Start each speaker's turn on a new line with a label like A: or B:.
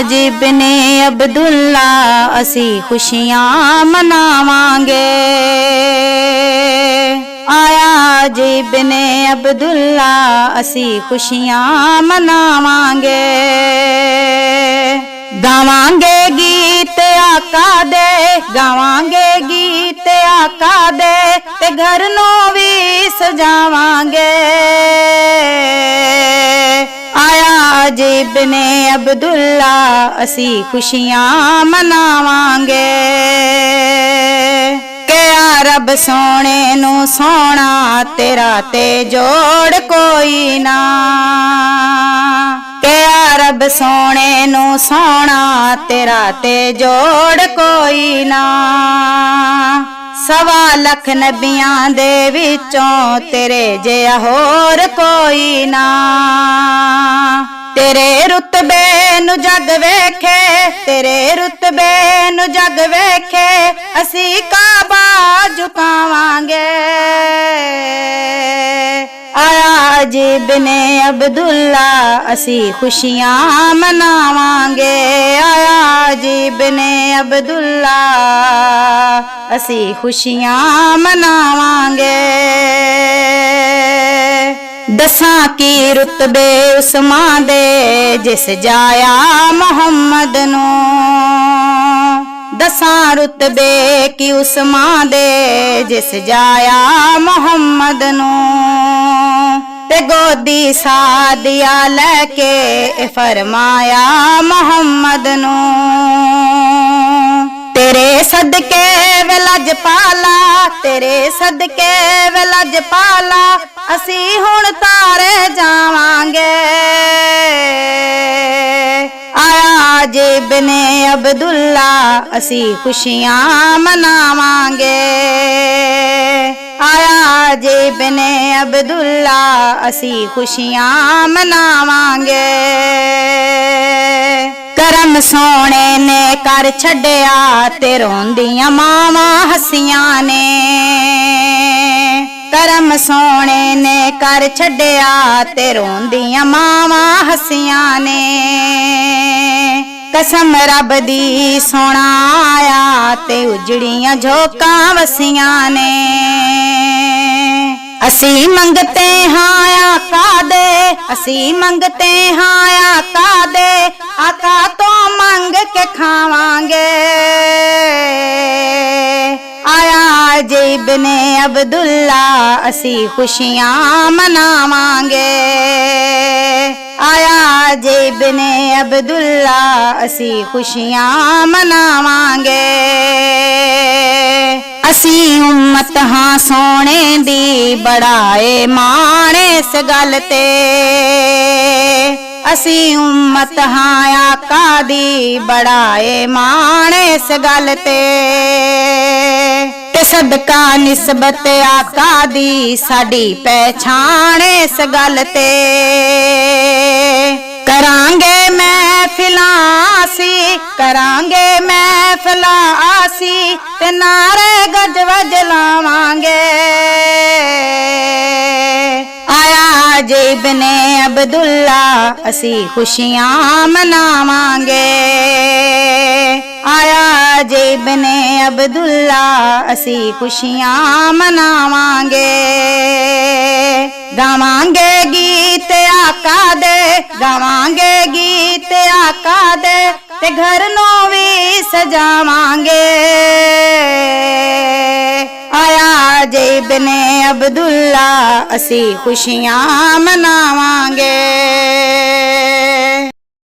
A: जी बिने अब्दुल्ला असी खुशियां मनावांगे। आया जी बिने अब्दुल्ला असी खुशियां मनावांगे। गावांगे गीत आका दे, गावांगे गीत आका दे, ते घर नू भी सजावांगे। आया जी बिने अब्दुल्ला असी खुशियां मनावांगे। क्या रब सोने नू सोना तेरा ते जोड़ कोई ना। क्या रब सोने नू सोना तेरा ते जोड़ कोई ना। 1.25 लाख नबियां दे विचों तेरे जिहा होर कोई ना। तेरे रुतबे नू जग वेखे, तेरे रुतबे नू जग वेखे, असी काबा झुकावांगे। आया जी बिने अब्दुल्ला असी खुशियां मनावांगे। आया जी बिने अब्दुल्ला असी खुशियां मनावांगे। दसां की रुतबे उस्मान दे जिस जाया मोहम्मद नू। दसां रुतबे की उस्मान दे जिस जाया मोहम्मद नू। ते गोदी सादिया लैके फरमाया मोहम्मद नू। तेरे सदके वे लजपाला, तेरे सदके वे लजपाला, असी हुण तारे जावांगे। आया जी बिने अब्दुल्ला असी खुशियां मनावांगे। आया जी बिने अब्दुल्ला असी खुशियां मनावांगे। करम सोने ने कर छड्या ते रोंदियां मावां हसियां ने। करम सोने ने कर छड्या ते रोंदियां मावां हसियां ने। कसम रब दी सोना आया ते उजड़ियां झोकां वसियां ने। असी मंगते हाँ आका दे, असी मंगते हाँ आका दे, आका तो मंग के खावांगे। आया जी बिने अब्दुल्ला असी खुशियां मनावांगे। आया जी बिने अब्दुल्ला असी खुशियां मनावांगे। असी उम्मत हाँ सोने दी बड़ाए माने इस गल ते। असी उम्मत हाँ आका दी बड़ाए माने इस गल ते। सदका निस्बत आका दी साडी पहचान इस गल ते। करांगे महफिलां आसी, करांगे महफिलां आसी, ते नारे गजवज लावांगे। आया जी बिने अब्दुल्ला असी खुशियां मनावांगे। आया जी बिने अब्दुल्ला असी खुशियां मनावांगे। गावांगे गीत आका दे, गावांगे गीत आका दे, ते घर नू भी सजावांगे। आया जी बिने अब्दुल्ला असी खुशियां मनावांगे।